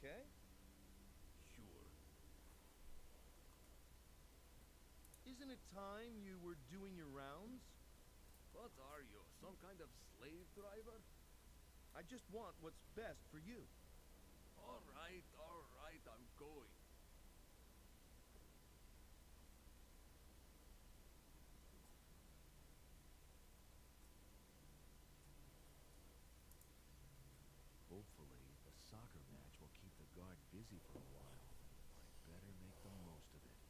okay? Sure. Isn't it time you were doing your rounds? What are you, some kind of slave driver? I just want what's best for you. All right, I'm going. Hopefully, the soccer match will keep the guard busy for a while. I better make the most of it.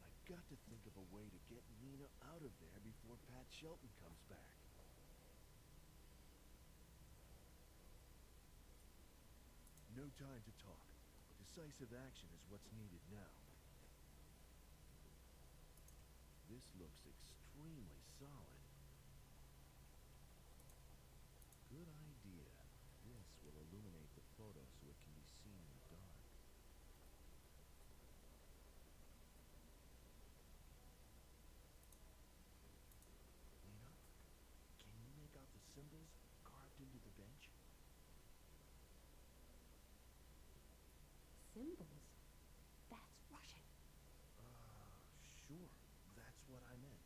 I've got to think of a way to get Nina out of there before Pat Shelton comes back. No time to talk. Decisive action is what's needed now. This looks extremely solid. Good idea. This will illuminate the photo so it can be seen in the dark. Nina, can you make out the symbols carved into the bench? Symbols? That's Russian. Sure. That's what I meant.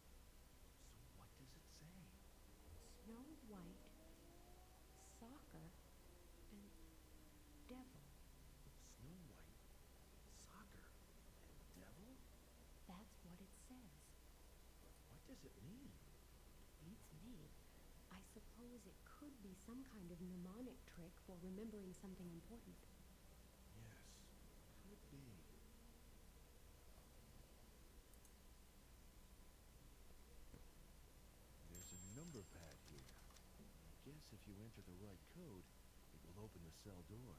So what does it say? Snow White, soccer, and devil. Snow White, soccer, and devil? That's what it says. What does it mean? Beats me. I suppose it could be some kind of mnemonic trick for remembering something important. Yes, could be. There's a number pad here. I guess if you enter the right code, it will open the cell door.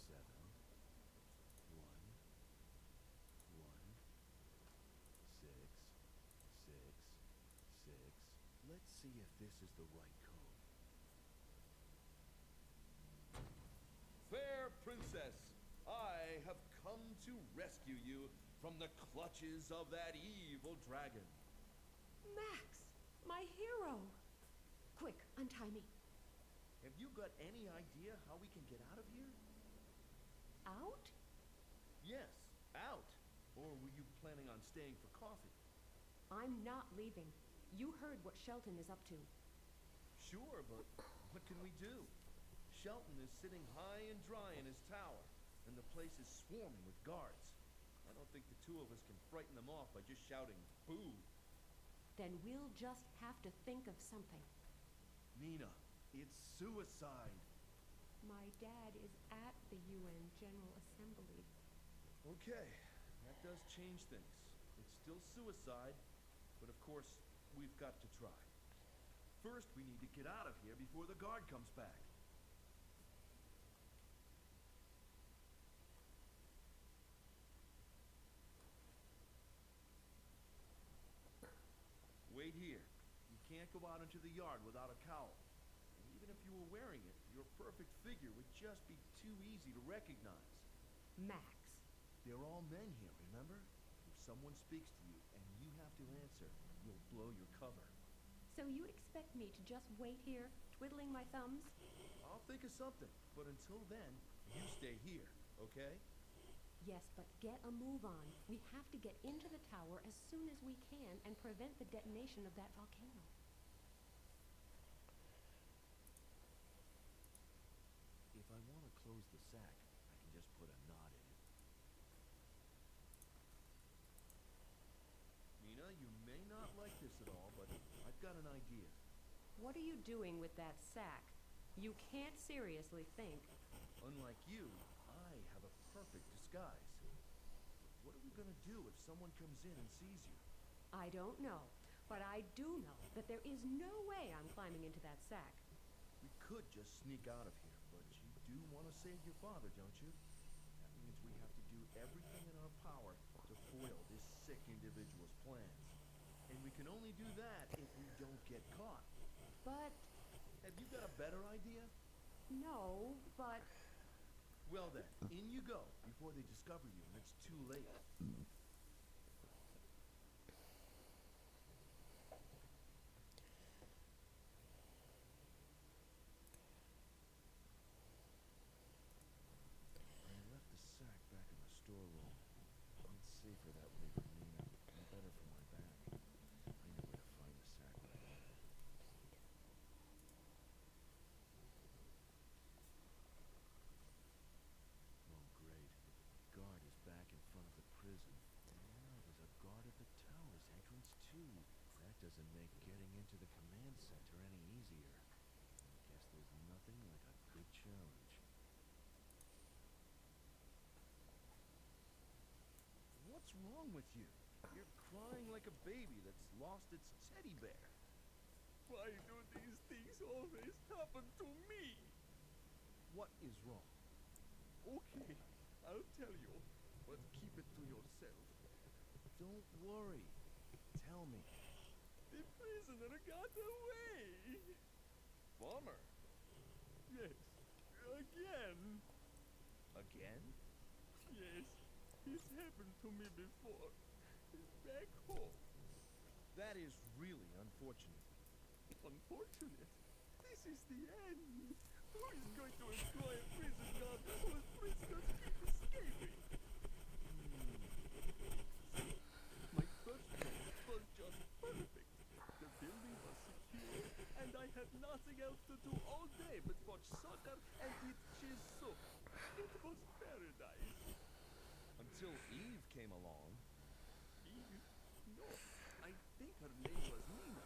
7, 1, 1, 6, 6, 6. Let's see if this is the right code. Fair princess, I have come to rescue you from the clutches of that evil dragon. Max! My hero! Quick, untie me. Have you got any idea how we can get out of here? Out? Yes, out. Or were you planning on staying for coffee? I'm not leaving. You heard what Shelton is up to. Sure, but what can we do? Shelton is sitting high and dry in his tower, and the place is swarming with guards. I don't think the two of us can frighten them off by just shouting, "Boo!" Then we'll just have to think of something. Nina, it's suicide. My dad is at the UN General Assembly. Okay, that does change things. It's still suicide, but of course, we've got to try. First, we need to get out of here before the guard comes back. Wait here. You can't go out into the yard without a cowl. And even if you were wearing it, your perfect figure would just be too easy to recognize. Max. They're all men here, remember? If someone speaks to you and you have to answer, you'll blow your cover. So you expect me to just wait here, twiddling my thumbs? I'll think of something, but until then, you stay here, okay? Yes, but get a move on. We have to get into the tower as soon as we can and prevent the detonation of that volcano. If I want to close the sack, I can just put a knot in it. Nina, you may not like this at all, but I've got an idea. What are you doing with that sack? You can't seriously think. Unlike you, I have a perfect disguise. What are we gonna do if someone comes in and sees you? I don't know, but I do know that there is no way I'm climbing into that sack. We could just sneak out of here, but you do want to save your father, don't you? That means we have to do everything in our power to foil this sick individual's plans. And we can only do that if we don't get caught. But, Have you got a better idea? no, but... Well then, in you go before they discover you and it's too late. doesn't make getting into the command center any easier. Guess there's nothing like a good challenge. What's wrong with you? You're crying like a baby that's lost its teddy bear. Why do these things always happen to me? What is wrong? Okay, I'll tell you, but keep it to yourself. Don't worry. Tell me. The prisoner got away! Bummer. Yes, again. Again? Yes, it's happened to me before. Back home. That is really unfortunate. Unfortunate. This is the end. Who is going to employ a prison guard whose prisoners keep escaping? My first day was just perfect. The building was secure, and I had nothing else to do all day but watch soccer and eat cheese soup. It was paradise. Until Eve came along. Eve? No, I think her name was Nina.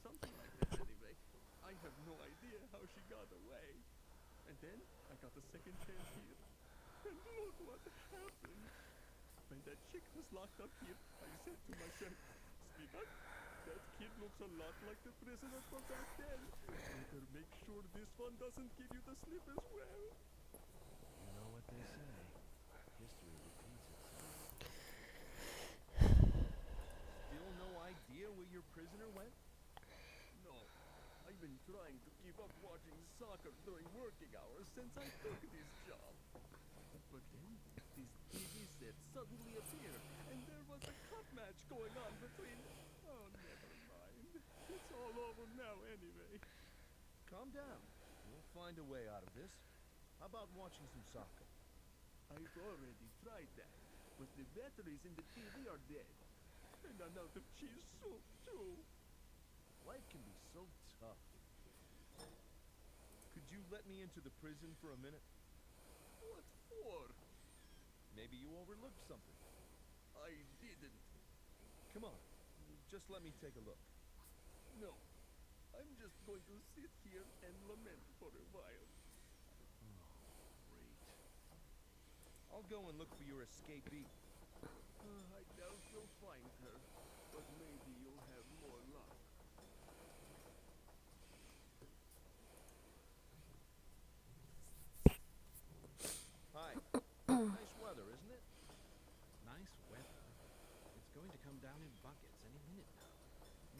Something like that anyway. I have no idea how she got away. And then I got a second chance here. And look what happened. When that chick was locked up here, I said to myself, Steven, that kid looks a lot like the prisoner from back then. Better make sure this one doesn't give you the slip as well. You know what they say. History repeats itself. Still no idea where your prisoner went? No, I've been trying to keep up watching soccer during working hours since I took this job. But then, this TV set suddenly appeared, and there was a cup match going on between... Oh, never mind. It's all over now anyway. Calm down. We'll find a way out of this. How about watching some soccer? I've already tried that, but the batteries in the TV are dead. And I'm out of cheese soup, too. Life can be so tough. Could you let me into the prison for a minute? What for? Maybe you overlooked something. I didn't. Come on. Just let me take a look. No. I'm just going to sit here and lament for a while. Great. I'll go and look for your escapee. I doubt you'll find her, but maybe you'll have more luck. Hi. Nice weather, isn't it? Nice weather. It's going to come down in buckets any minute now.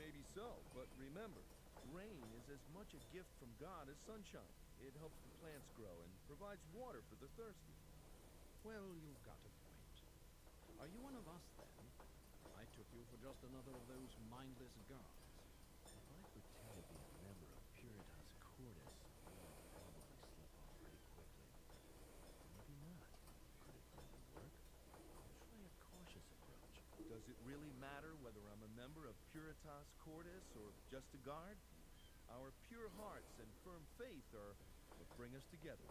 Maybe so, but remember, rain is as much a gift from God as sunshine. It helps the plants grow and provides water for the thirsty. Well, you've got a point. Are you one of us, then? I took you for just another of those mindless guards. If I pretend to be a member of Puritas Cordis, you'll probably slip off pretty quickly. Maybe not. Could it really work? Try a cautious approach. Does it really matter whether I'm a member of Puritas Cordis or just a guard? Our pure hearts and firm faith are what bring us together.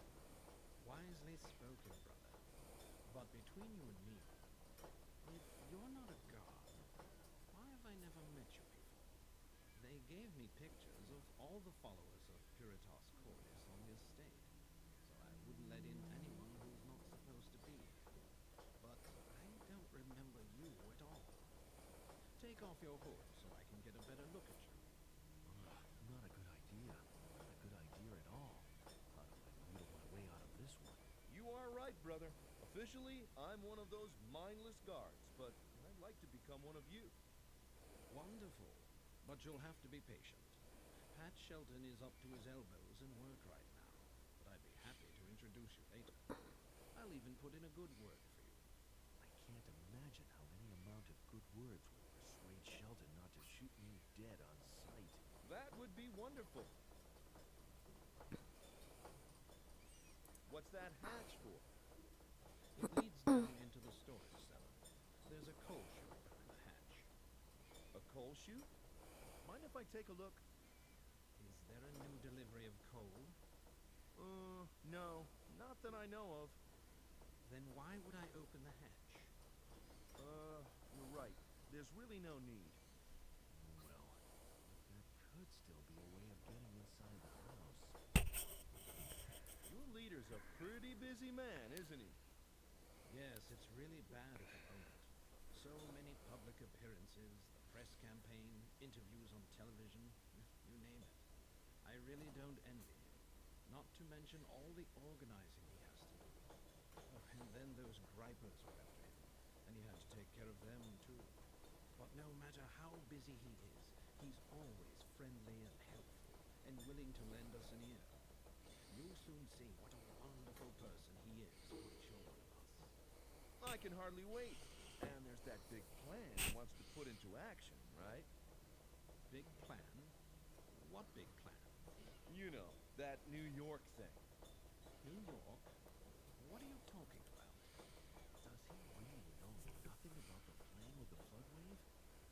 Wisely spoken, brother. But between you and me, if you're not a guard, why have I never met you before? They gave me pictures of all the followers of Puritas Cordis on the estate, so I wouldn't let in anyone who's not supposed to be here. But I don't remember you at all. Take off your hood so I can get a better look at you. Not a good idea. Not a good idea at all. How do I wheedle my way out of this one? You are right, brother. Officially, I'm one of those mindless guards, but I'd like to become one of you. Wonderful. But you'll have to be patient. Pat Shelton is up to his elbows in work right now, but I'd be happy to introduce you later. I'll even put in a good word for you. I can't imagine how any amount of good words would persuade Shelton not to shoot me dead on sight. That would be wonderful. What's that hatch for? It leads down into the storage cellar. There's a coal chute behind the hatch. A coal chute? Mind if I take a look? Is there a new delivery of coal? No. Not that I know of. Then why would I open the hatch? You're right. There's really no need. Well, Peter's a pretty busy man, isn't he? Yes, it's really bad at the moment. So many public appearances, the press campaign, interviews on television, you name it. I really don't envy him. Not to mention all the organizing he has to do. Oh, and then those gripers were after him, and he had to take care of them too. But no matter how busy he is, he's always friendly and helpful, and willing to lend us an ear. You'll soon see what a wonderful person he is for children of us. I can hardly wait. And there's that big plan he wants to put into action, right? Big plan? What big plan? You know, that New York thing. New York? What are you talking about? Does he really know nothing about the plan with the flood wave?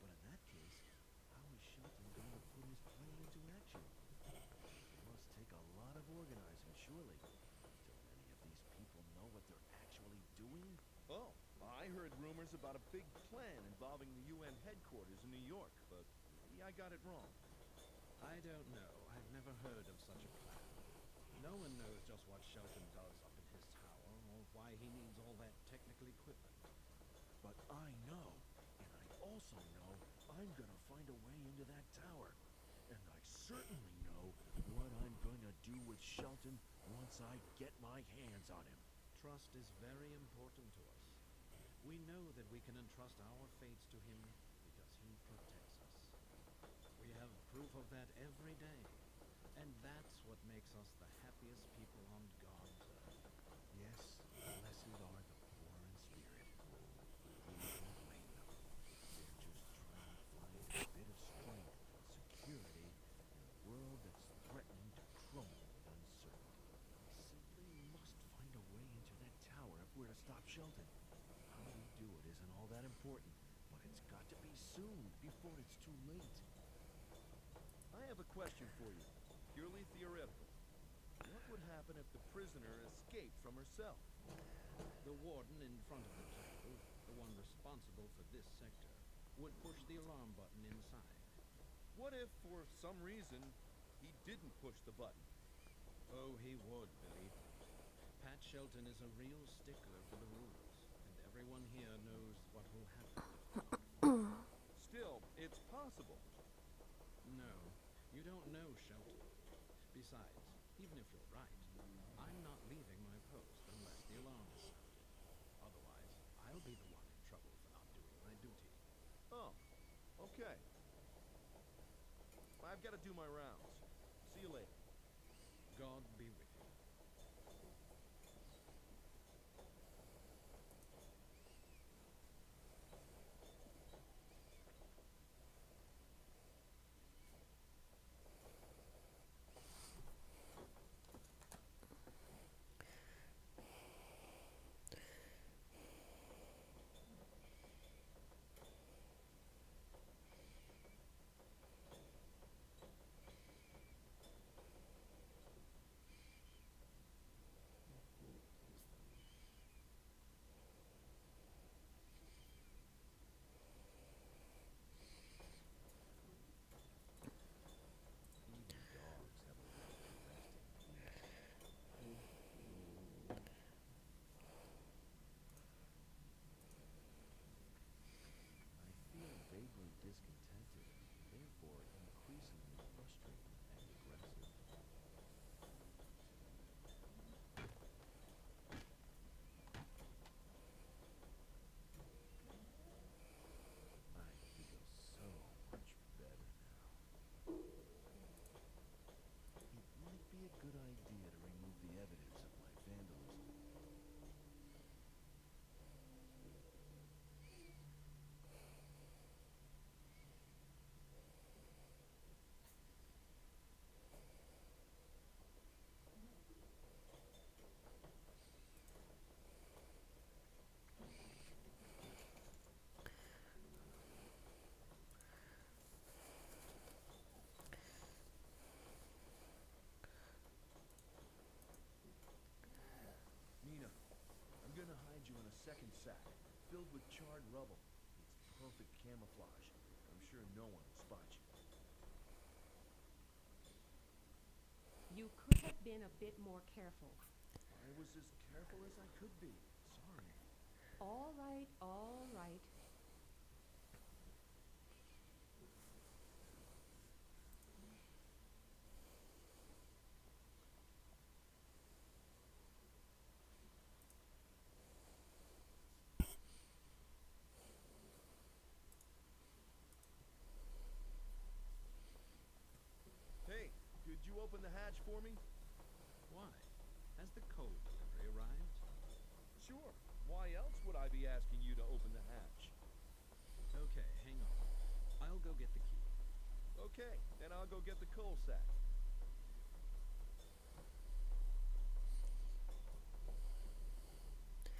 But in that case, how is Shelton going to put his plan into action? It must take a lot of organizing, surely. Do any of these people know what they're actually doing? Oh, I heard rumors about a big plan involving the UN headquarters in New York, but maybe I got it wrong. I don't know. I've never heard of such a plan. No one knows just what Shelton does up in his tower, or why he needs all that technical equipment. But I know, and I also know I'm gonna find a way into that tower. And I certainly know what I'm going to do with Shelton once I get my hands on him. Trust is very important to us. We know that we can entrust our fates to him because he protects us. We have proof of that every day, and that's what makes us the happiest people on God's earth. Yes, blessed are the poor in spirit. Please don't blame them. They're just trying to find a bit of strength and security in a world that's threatening to crumble with uncertainty. We simply must find a way into that tower if we're to stop Shelton. How we do it isn't all that important, but it's got to be soon, before it's too late. I have a question for you, purely theoretical. What would happen if the prisoner escaped from her cell? The warden in front of the tower, the one responsible for this sector, would push the alarm button inside. What if, for some reason, he didn't push the button? Oh, he would, believe me. Pat Shelton is a real stickler for the rules, and everyone here knows what will happen. Still, it's possible. No, you don't know Shelton. Besides, even if you're right, I'm not leaving my post unless the alarm is sounded. Otherwise, I'll be the one in trouble for not doing my duty. Oh, okay. I've got to do my rounds. See you later. God be with you. Even dogs have a right to rest in peace. I feel vaguely discontented, therefore increasingly frustrated and aggressive. I feel so much better now. It might be a good idea to remove the evidence of my vandalism. Nina, I'm gonna hide you in a second sack, filled with charred rubble. It's perfect camouflage. I'm sure no one will spot you. You could have been a bit more careful. I I was as careful as I could be. Sorry. All right, all right. Hey, could you open the hatch for me? Why? Has the coal delivery arrived? Sure. Why else would I be asking you to open the hatch? Okay, hang on. I'll go get the key. Okay, then I'll go get the coal sack.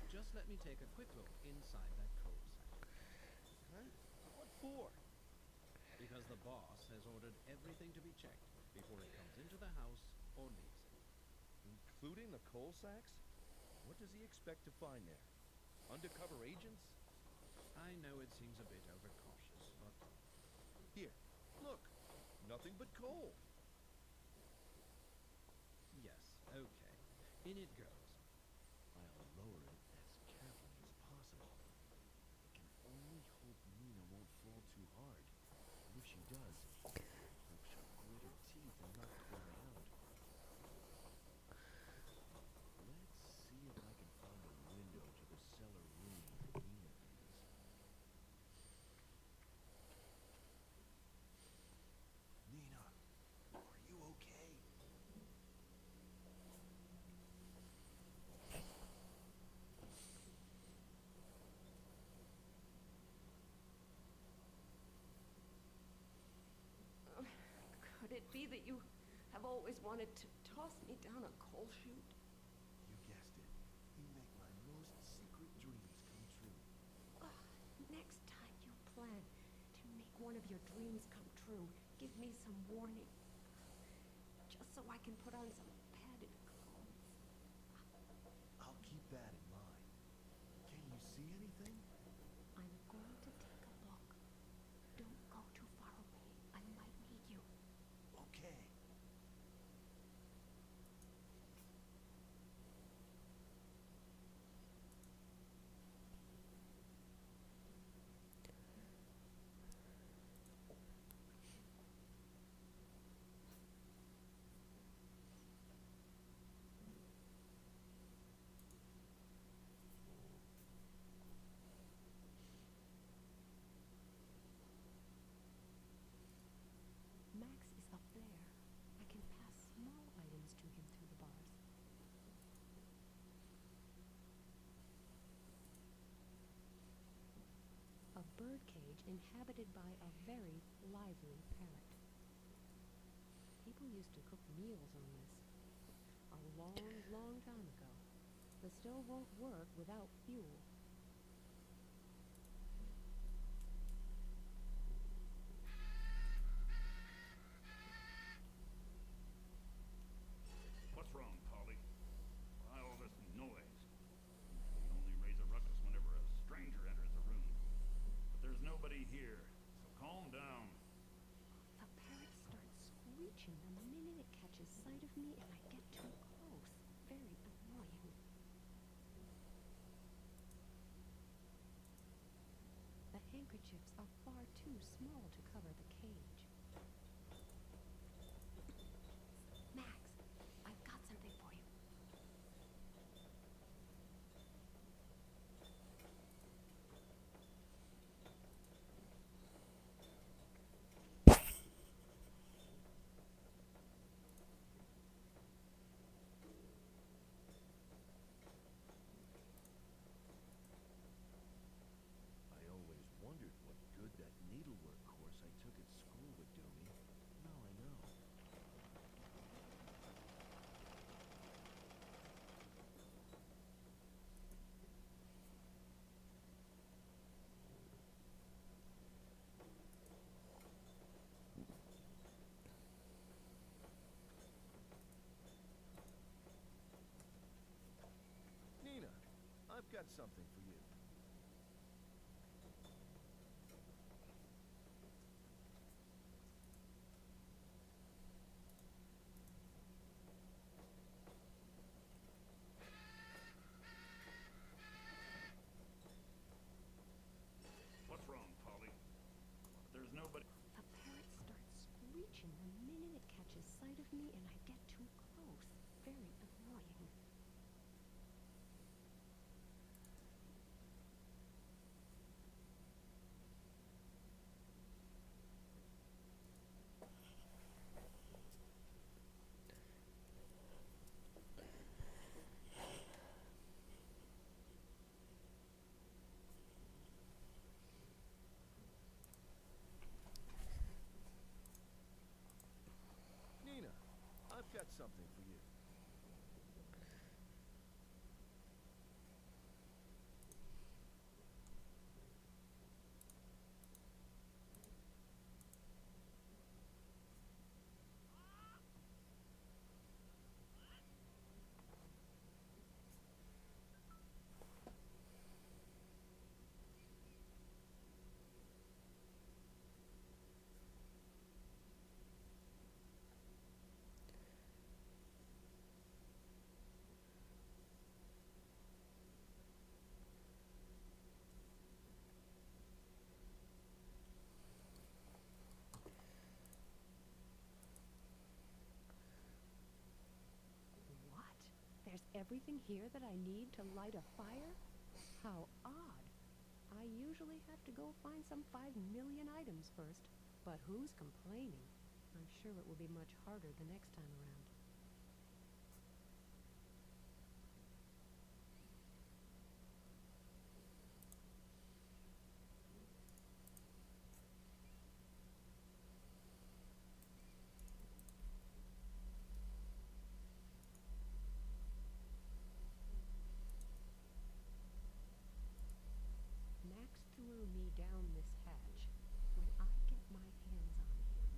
Just let me take a quick look inside that coal sack. Huh? What for? Because the boss has ordered everything to be checked before it comes into the house or leaves it. Including the coal sacks? What does he expect to find there? Undercover agents? I know it seems a bit overcautious, but Here, look. Nothing but coal. yes, okay. In it goes. I'll lower it as carefully as possible. I can only hope Nina won't fall too hard. And if she does, I hope she'll grit her teeth and not cry out. Let's see if I can find a window to the cellar room where Nina is. Nina, are you okay? Could it be that you have always wanted to toss me down a coal chute? You guessed it. You make my most secret dreams come true. Next time you plan to make one of your dreams come true, give me some warning. Just so I can put on some padded clothes. I'll keep that in mind. Can you see anything? I'm going to take a look. Don't go too far away. I might need you. Okay. Max is up there. I can pass small items to him through the bars. A birdcage inhabited by a very lively parrot. People used to cook meals on this. A long, long time ago. The stove won't work without fuel. What's wrong, Polly? Why all this noise? Usually only raise a ruckus whenever a stranger enters the room. But there's nobody here, so calm down. The parrot starts screeching the minute it catches sight of me and I get too close. Very annoying. The handkerchiefs are far too small to cover the cage. Max, I've got something for you. I always wondered what good that needlework course I took at school would do me. Now I know. Nina, I've got something for you. of me and I get too close. Very annoying. Nina, I've got something for you. What? There's everything here that I need to light a fire? How odd. I usually have to go find some 5 million items first. But who's complaining? I'm sure it will be much harder the next time around. Max threw me down this hatch. When I get my hands on him...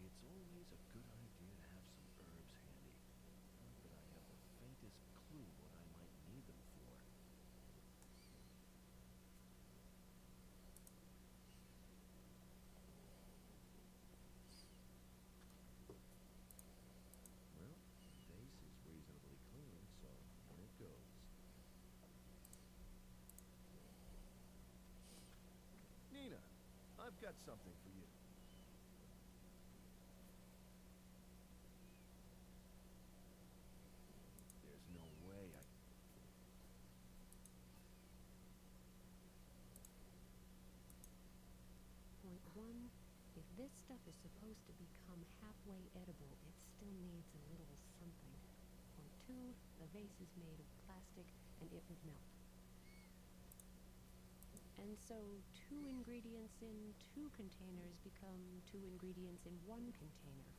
It's always a good idea to have some herbs handy. Not that I have the faintest clue what I might need them for. Well, the vase is reasonably clean, so in it goes. Nina, I've got something for you. There's no way I... Point one, if this stuff is supposed to become halfway edible, it still needs a little something. Point two, the vase is made of plastic and it would melt. And so 2 ingredients in 2 containers become 2 ingredients in 1 container,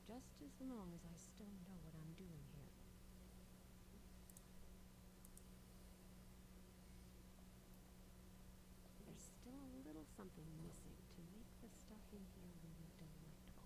just as long as I still know what I'm doing here. There's still a little something missing to make the stuff in here really delectable.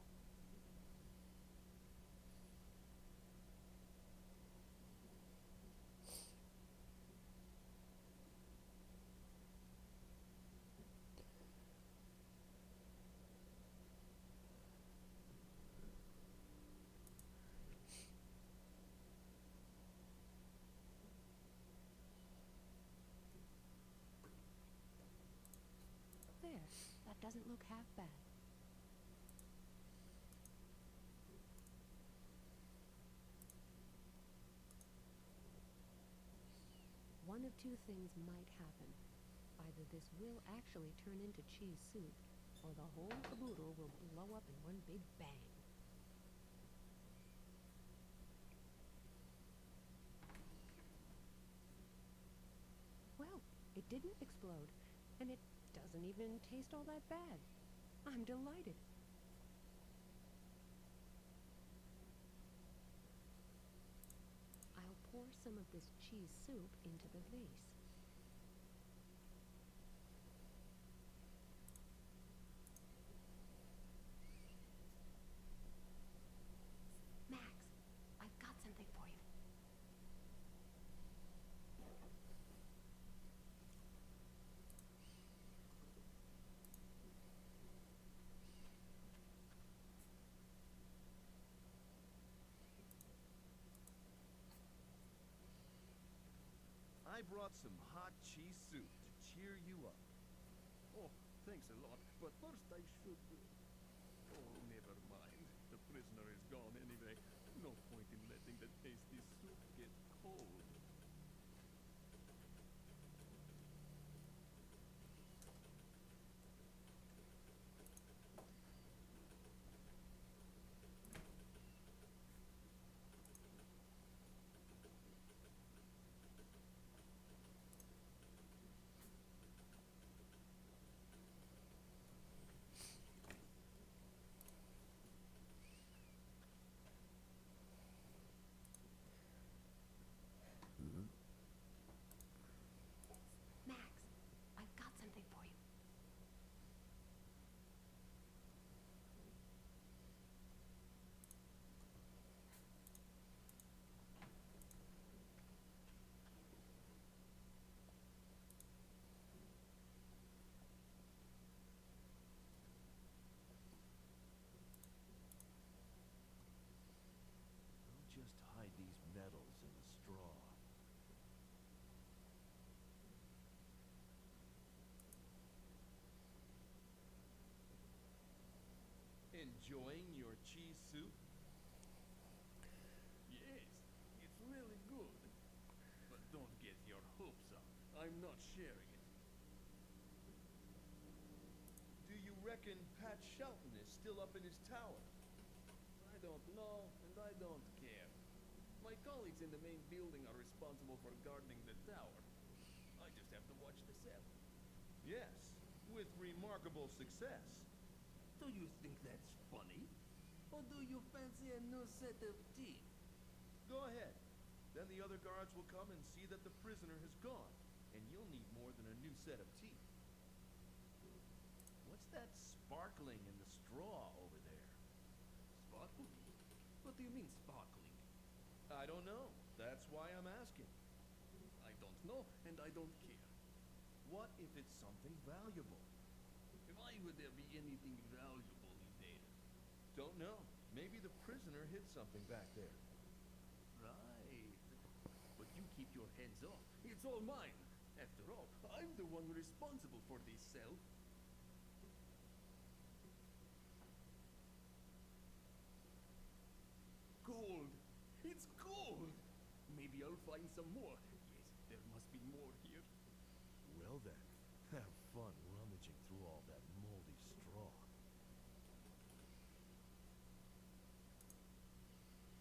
There, that doesn't look half bad. One of 2 things might happen. Either this will actually turn into cheese soup, or the whole caboodle will blow up in one big bang. Well, it didn't explode, and it doesn't even taste all that bad. I'm delighted. I'll pour some of this cheese soup into the vase. Max, I've got something for you. I brought some hot cheese soup to cheer you up. Oh, thanks a lot. But first I should... Oh, never mind. The prisoner is gone anyway. No point in letting the tasty soup get cold. Max, I've got something for you. I'll just hide these medals in the straw. Enjoying your cheese soup? Yes, it's really good. But don't get your hopes up. I'm not sharing it. Do you reckon Pat Shelton is still up in his tower? I don't know, and I don't care. My colleagues in the main building are responsible for guarding the tower. I just have to watch the cell. Yes, with remarkable success. Do you think that's funny? Or do you fancy a new set of teeth? Go ahead. Then the other guards will come and see that the prisoner has gone, and you'll need more than a new set of teeth. What's that sparkling in the straw over there? Sparkling? What do you mean sparkling? I don't know. That's why I'm asking. I don't know, and I don't care. What if it's something valuable? Why would there be anything valuable in there? Don't know. Maybe the prisoner hid something back there. Right. But you keep your hands off. It's all mine. After all, I'm the one responsible for this cell. Gold! It's gold! Maybe I'll find some more. Yes, there must be more here. Well then, have fun rummaging through all that moldy straw.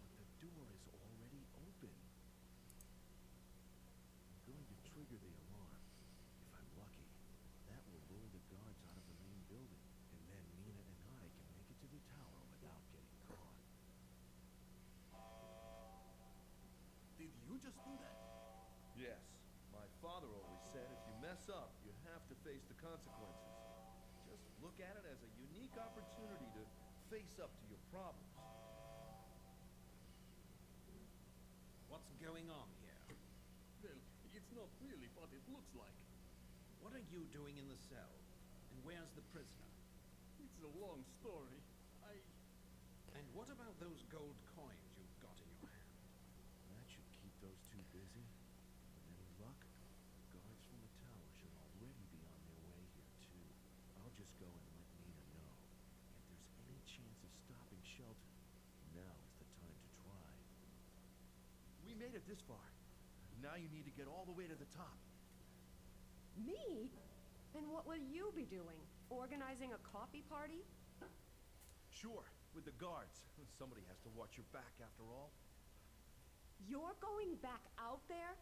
But the door is already open. I'm going to trigger the alarm. If I'm lucky, that will lure the guards out of the main building, and then Nina and I can make it to the tower without getting caught. Did you just do that? Yes. My father always said if you mess up, you have to face the consequences. Just look at it as a unique opportunity to face up to your problems. What's going on here? Well, it's not really what it looks like. What are you doing in the cell? And where's the prisoner? It's a long story. And what about those gold coins you've got in your hand? That should keep those two busy. With any luck, guards from the tower should already be on their way here too. I'll just go and let Nina know. If there's any chance of stopping Shelton, now is the time to try. We made it this far. Now you need to get all the way to the top. Me? And what will you be doing? Organizing a coffee party? Sure, with the guards. Somebody has to watch your back after all. You're going back out there?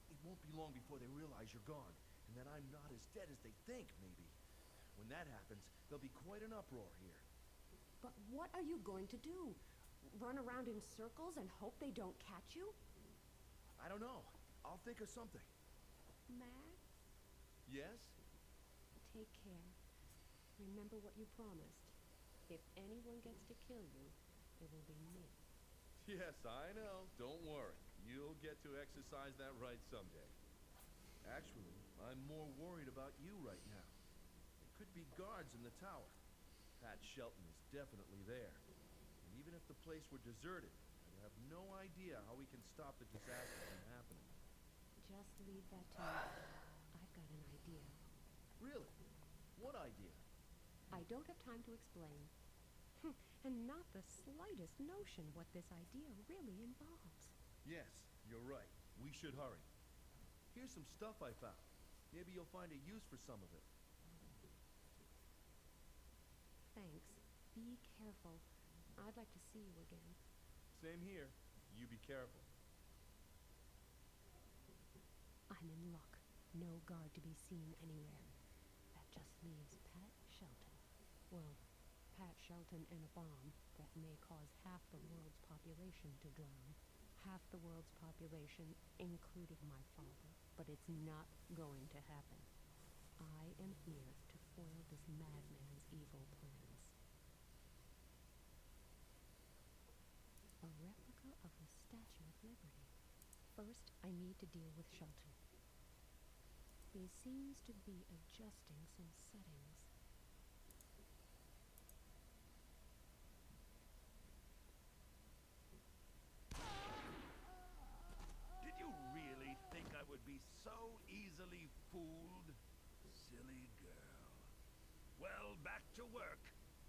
It won't be long before they realize you're gone, and that I'm not as dead as they think, maybe. When that happens, there'll be quite an uproar here. But what are you going to do? Run around in circles and hope they don't catch you? I don't know. I'll think of something. Max, Yes? Take care. Remember what you promised. If anyone gets to kill you, it will be me. Yes, I know. Don't worry. You'll get to exercise that right someday. Actually, I'm more worried about you right now. There could be guards in the tower. Pat Shelton is definitely there. And even if the place were deserted, I have no idea how we can stop the disaster from happening. Just leave that to me. I've got an idea. Really? What idea? I don't have time to explain. And not the slightest notion what this idea really involves. Yes, you're right. We should hurry. Here's some stuff I found. Maybe you'll find a use for some of it. Thanks. Be careful. I'd like to see you again. Same here. You be careful. I'm in luck. No guard to be seen anywhere. That just leaves Pat Shelton. Well, Pat Shelton and a bomb that may cause half the world's population to drown. Half the world's population, including my father. But it's not going to happen. I am here to foil this madman's evil plans. A replica of the Statue of Liberty. First, I need to deal with Shelton. He seems to be adjusting some settings. Did you really think I would be so easily fooled? Silly girl. Well, back to work.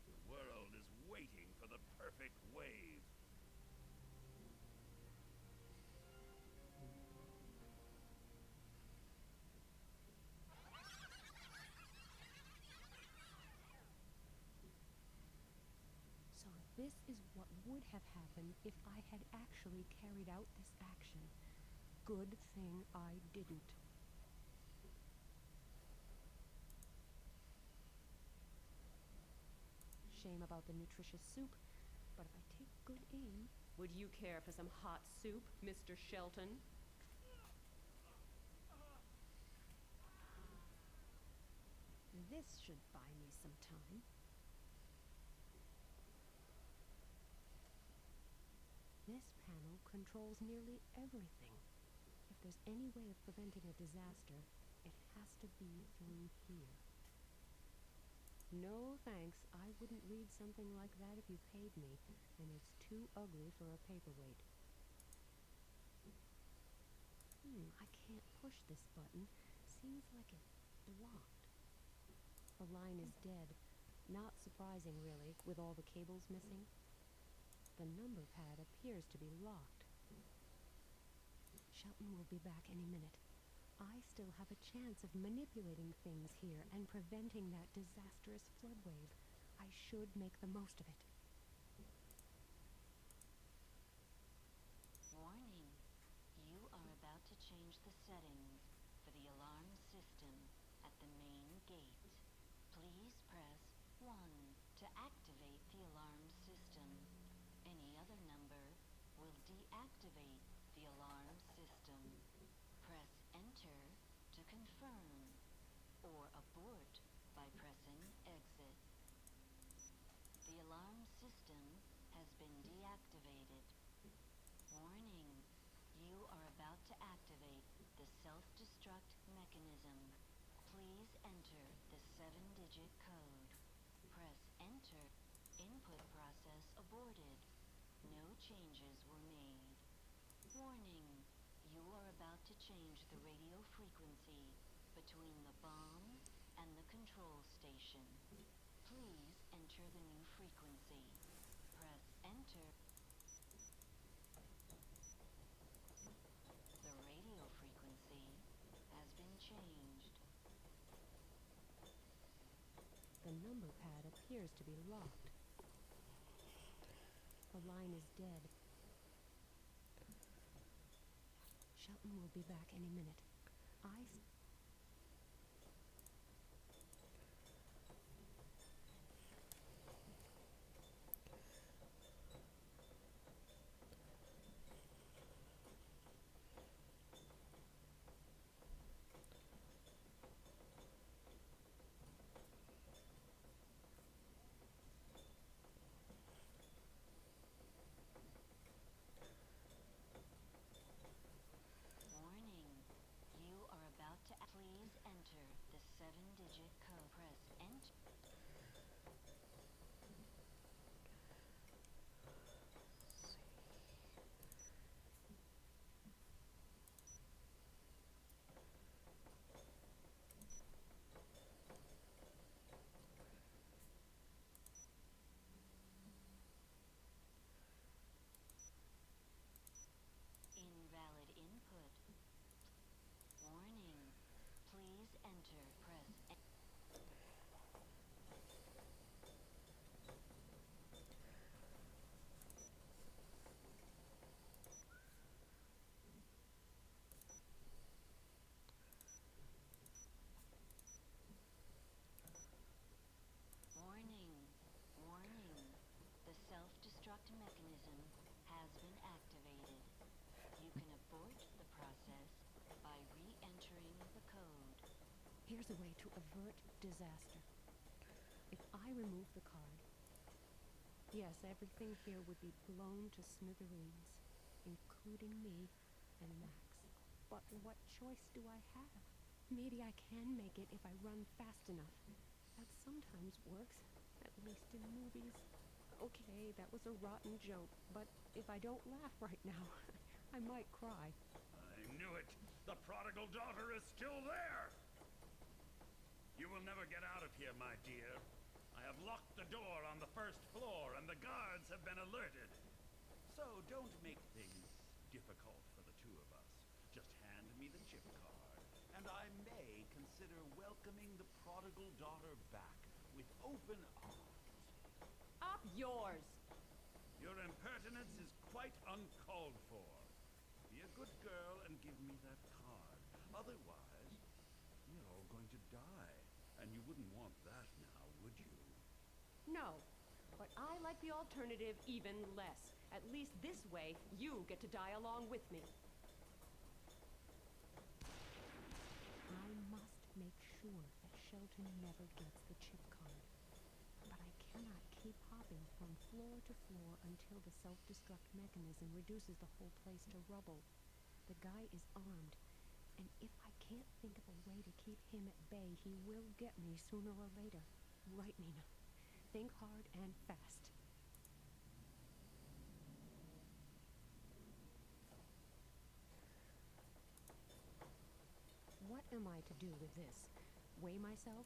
The world is waiting for the perfect wave. So this is what would have happened if I had actually carried out this action. Good thing I didn't. Shame about the nutritious soup, but if I take good aim... Would you care for some hot soup, Mr. Shelton? This should buy me some time. This panel controls nearly everything. If there's any way of preventing a disaster, it has to be through here. No thanks, I wouldn't read something like that if you paid me, and it's too ugly for a paperweight. I can't push this button. Seems like it's blocked. The line is dead. Not surprising, really, with all the cables missing. The number pad appears to be locked. Shelton will be back any minute. I still have a chance of manipulating things here and preventing that disastrous flood wave. I should make the most of it. Warning. You are about to change the settings for the alarm system at the main gate. Please press 1 to activate the alarm system. Any other number will deactivate the alarm system. Press enter to confirm, or abort by pressing exit. The alarm system has been deactivated. Warning, you are about to activate the self-destruct mechanism. Please enter the 7-digit code. Press enter. Input process aborted. No changes were made. Warning, you are about to change the radio frequency between the bomb and the control station. Please enter the new frequency. Press enter. The radio frequency has been changed. pad appears to be locked. The line is dead. Shelton will be back any minute. Warning. You are about to please enter the 7-digit code. Press enter. Invalid input. Warning. Please enter. Press Warning. Warning. The self-destruct mechanism has been activated. You can abort the process by re-entering the code. Here's a way to avert disaster. If I remove the card, yes, everything here would be blown to smithereens, including me and Max. But what choice do I have? Maybe I can make it if I run fast enough. That sometimes works, at least in movies. Okay, that was a rotten joke, but if I don't laugh right now, I might cry. I knew it! The prodigal daughter is still there! You will never get out of here, my dear. I have locked the door on the first floor, and the guards have been alerted. So don't make things difficult for the two of us. Just hand me the chip card, and I may consider welcoming the prodigal daughter back with open arms. Up yours! Your impertinence is quite uncalled for. Be a good girl and give me that card. Otherwise, we're all going to die. And you wouldn't want that now, would you? No, but I like the alternative even less. At least this way, you get to die along with me. I must make sure that Shelton never gets the chip card. But I cannot keep hopping from floor to floor until the self-destruct mechanism reduces the whole place to rubble. The guy is armed, and if I can't think of a way to keep him at bay, he will get me sooner or later. Right, Nina? Think hard and fast. What am I to do with this? Weigh myself?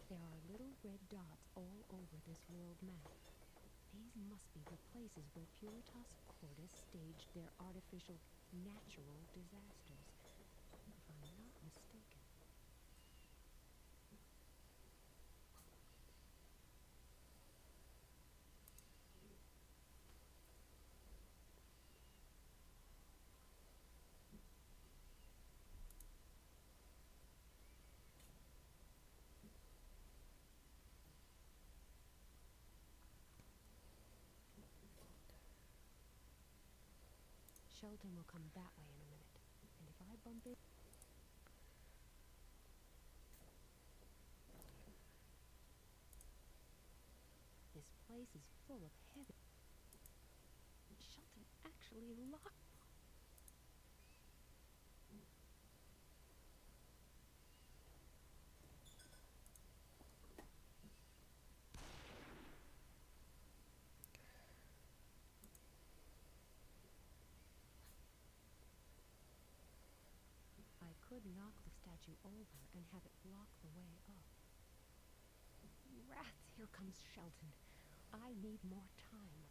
There are little red dots all over this world map. These must be the places where Puritas Cordis staged their artificial, natural disasters, if I'm not mistaken. Shelton will come that way in a minute, and if I bump in... This place is full of heavy... Shelton actually locked... I could knock the statue over and have it block the way up. Rats, here comes Shelton. I need more time.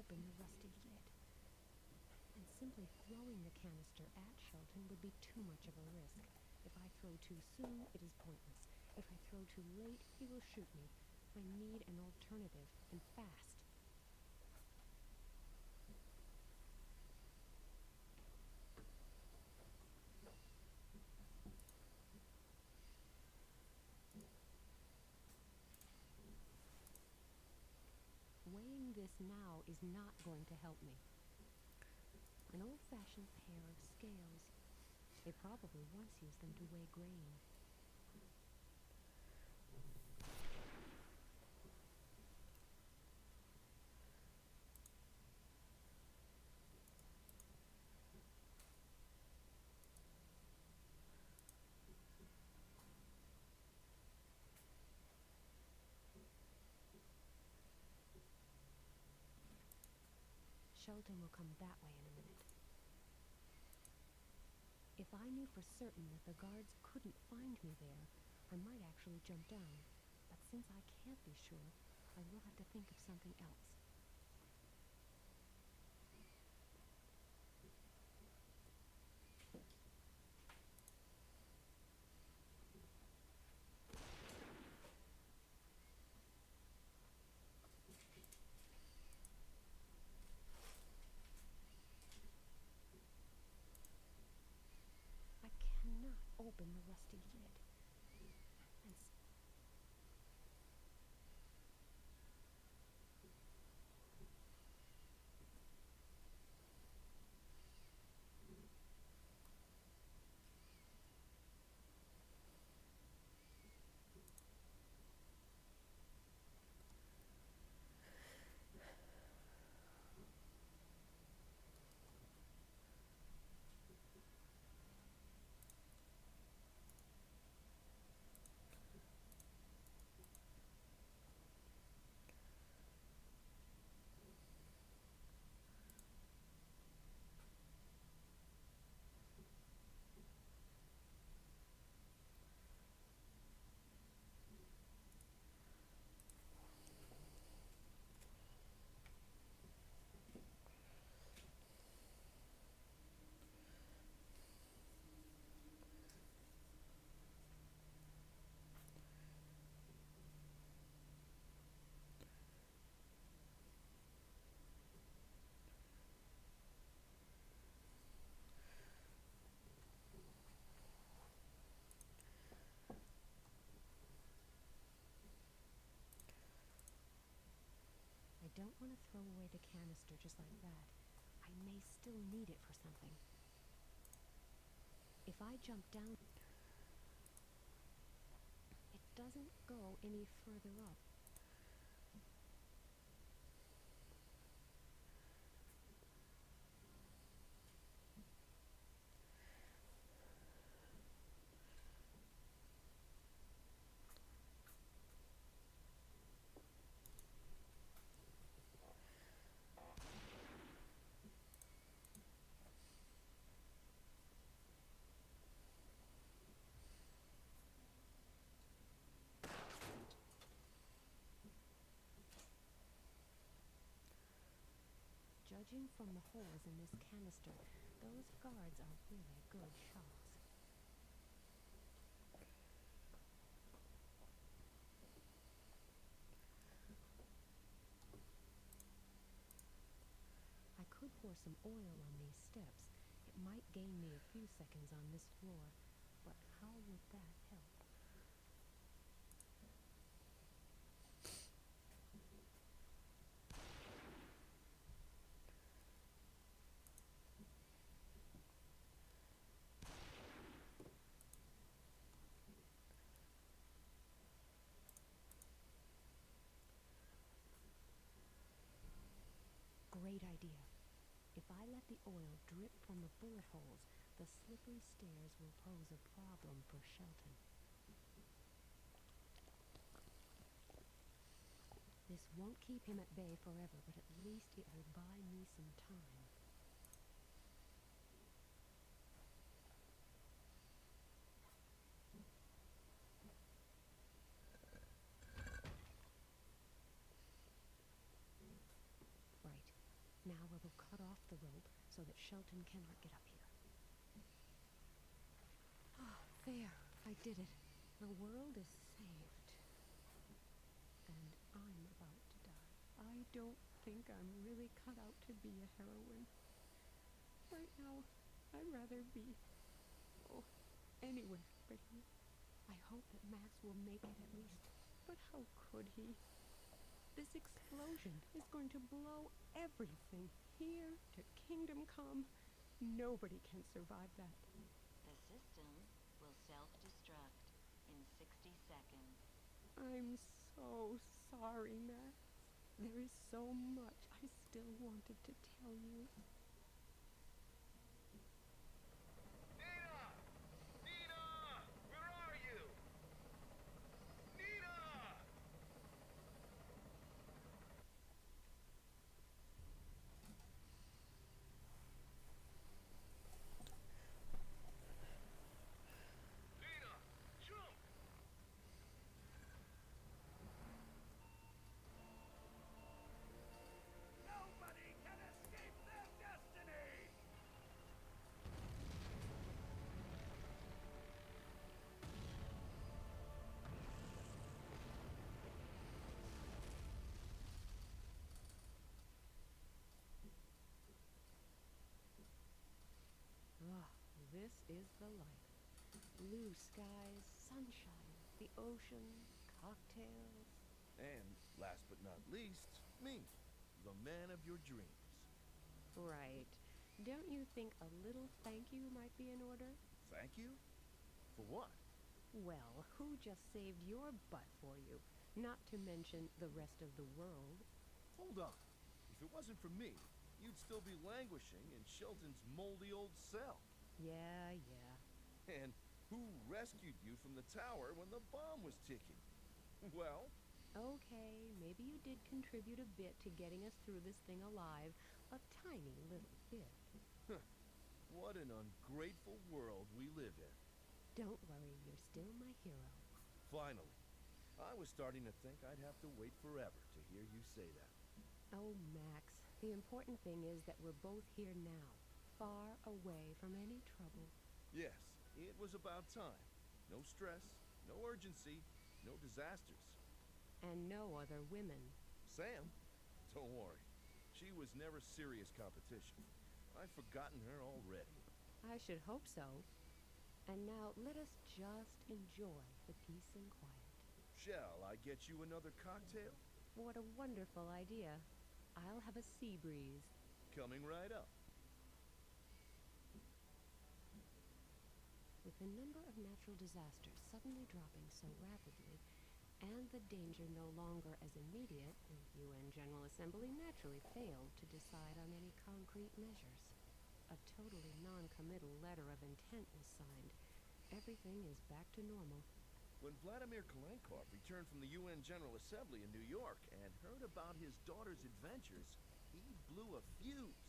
open the rusty lid. And simply throwing the canister at Shelton would be too much of a risk. If I throw too soon, it is pointless. If I throw too late, he will shoot me. I need an alternative, and fast. Weighing this now is not going to help me. An old-fashioned pair of scales. They probably once used them to weigh grain. Shelton will come that way in a minute. If I knew for certain that the guards couldn't find me there, I might actually jump down. But since I can't be sure, I will have to think of something else. I cannot open the rusty lid. And I don't want to throw away the canister just like that. I may still need it for something. If I jump down, it doesn't go any further up. Judging from the holes in this canister, those guards are really good shots. I could pour some oil on these steps. It might gain me a few seconds on this floor, but how would that help? Great idea. If I let the oil drip from the bullet holes, the slippery stairs will pose a problem for Shelton. This won't keep him at bay forever, but at least it will buy me some time. Right. now I will cut off the rope so that Shelton cannot get up here. Ah, there. I did it. The world is saved. And I'm about to die. I don't think I'm really cut out to be a heroine. Right now, I'd rather be, anywhere but here. I hope that Max will make it at least. But how could he? This explosion is going to blow everything here to Kingdom Come. Nobody can survive that. The system will self-destruct in 60 seconds. I'm so sorry, Max. There is so much I still wanted to tell you. Nina! Nina! Where are you? Nina! Nina! Jump! Nobody can escape their destiny! Ah, this is the life. Blue skies, sunshine, the ocean, cocktails. And, last but not least, me, the man of your dreams. Right. Don't you think a little thank you might be in order? Thank you? For what? Well, who just saved your butt for you? Not to mention the rest of the world. Hold on. If it wasn't for me, you'd still be languishing in Shelton's moldy old cell. Yeah. And who rescued you from the tower when the bomb was ticking? Well, Okay, maybe you did contribute a bit to getting us through this thing alive. A tiny little bit. what an ungrateful world we live in. Don't worry, you're still my hero. Finally. I was starting to think I'd have to wait forever to hear you say that. Oh, Max, the important thing is that we're both here now, far away from any trouble. Yes, it was about time. No stress, no urgency, no disasters. And no other women. Sam? Don't worry. She was never serious competition. I've forgotten her already. I should hope so. And now let us just enjoy the peace and quiet. Shall I get you another cocktail? What a wonderful idea. I'll have a sea breeze. Coming right up. With the number of natural disasters suddenly dropping so rapidly, and the danger no longer as immediate, the UN General Assembly naturally failed to decide on any concrete measures. A totally non-committal letter of intent was signed. Everything is back to normal. When Vladimir Kalenkov returned from the UN General Assembly in New York and heard about his daughter's adventures, he blew a fuse.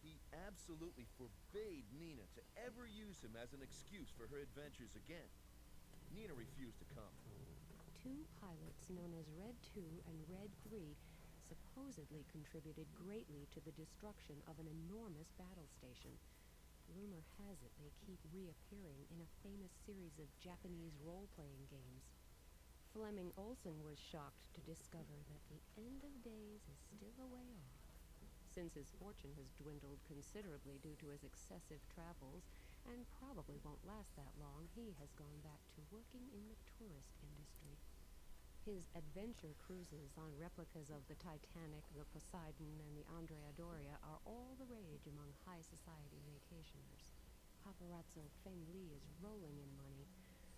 He absolutely forbade Nina to ever use him as an excuse for her adventures again. Nina refused to come. Two pilots known as Red 2 and Red 3 supposedly contributed greatly to the destruction of an enormous battle station. Rumor has it they keep reappearing in a famous series of Japanese role-playing games. Fleming Olsen was shocked to discover that the end of days is still a way off. Since his fortune has dwindled considerably due to his excessive travels, and probably won't last that long, he has gone back to working in the tourist industry. His adventure cruises on replicas of the Titanic, the Poseidon, and the Andrea Doria are all the rage among high society vacationers. Paparazzo Feng Li is rolling in money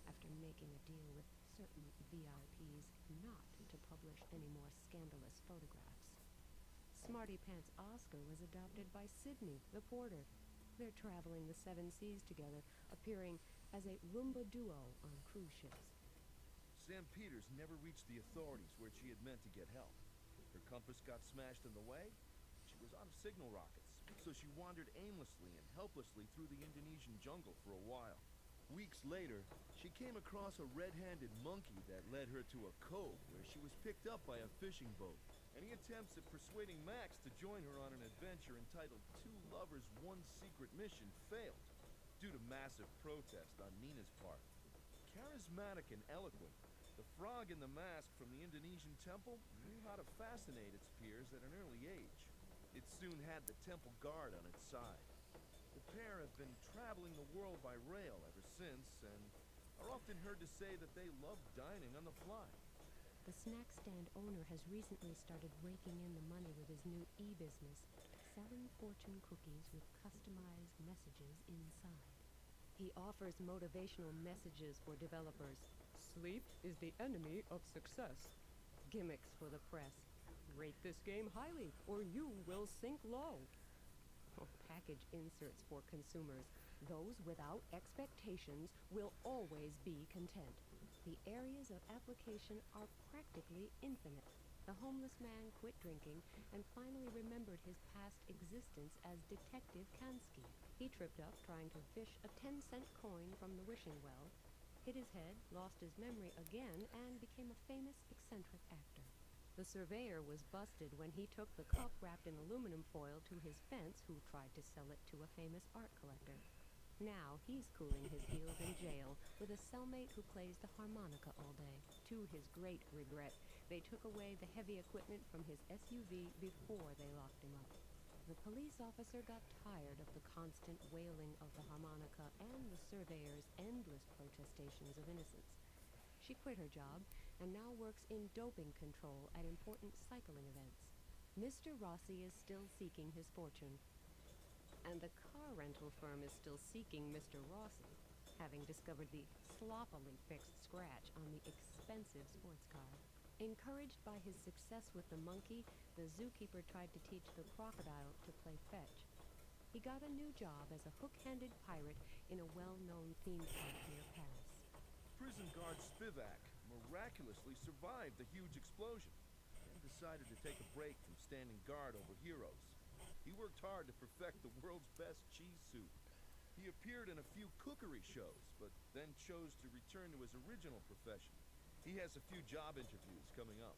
after making a deal with certain VIPs not to publish any more scandalous photographs. Smarty Pants Oscar was adopted by Sydney, the porter. They're traveling the 7 seas together, appearing as a Roomba duo on cruise ships. Sam Peters never reached the authorities where she had meant to get help. Her compass got smashed in the way. She was out of signal rockets, so she wandered aimlessly and helplessly through the Indonesian jungle for a while. Weeks later, she came across a red-handed monkey that led her to a cove where she was picked up by a fishing boat. Any attempts at persuading Max to join her on an adventure entitled Two Lovers, One Secret Mission failed, due to massive protest on Nina's part. Charismatic and eloquent, the frog in the mask from the Indonesian temple knew how to fascinate its peers at an early age. It soon had the temple guard on its side. The pair have been traveling the world by rail ever since, and are often heard to say that they love dining on the fly. The snack stand owner has recently started raking in the money with his new e-business, selling fortune cookies with customized messages inside. He offers motivational messages for developers. Sleep is the enemy of success. Gimmicks for the press. Rate this game highly, or you will sink low. Package inserts for consumers. Those without expectations will always be content. The areas of application are practically infinite. The homeless man quit drinking and finally remembered his past existence as Detective Kansky. He tripped up trying to fish a 10-cent coin from the wishing well, hit his head, lost his memory again, and became a famous eccentric actor. The surveyor was busted when he took the cup wrapped in aluminum foil to his fence who tried to sell it to a famous art collector. Now he's cooling his heels in jail with a cellmate who plays the harmonica all day. To his great regret, they took away the heavy equipment from his SUV before they locked him up. The police officer got tired of the constant wailing of the harmonica and the surveyor's endless protestations of innocence. She quit her job and now works in doping control at important cycling events. Mr. Rossi is still seeking his fortune. And the car rental firm is still seeking Mr. Rossi, having discovered the sloppily fixed scratch on the expensive sports car. Encouraged by his success with the monkey, the zookeeper tried to teach the crocodile to play fetch. He got a new job as a hook-handed pirate in a well-known theme park near Paris. Prison guard Spivak miraculously survived the huge explosion and decided to take a break from standing guard over heroes. He worked hard to perfect the world's best cheese soup. He appeared in a few cookery shows, but then chose to return to his original profession. He has a few job interviews coming up.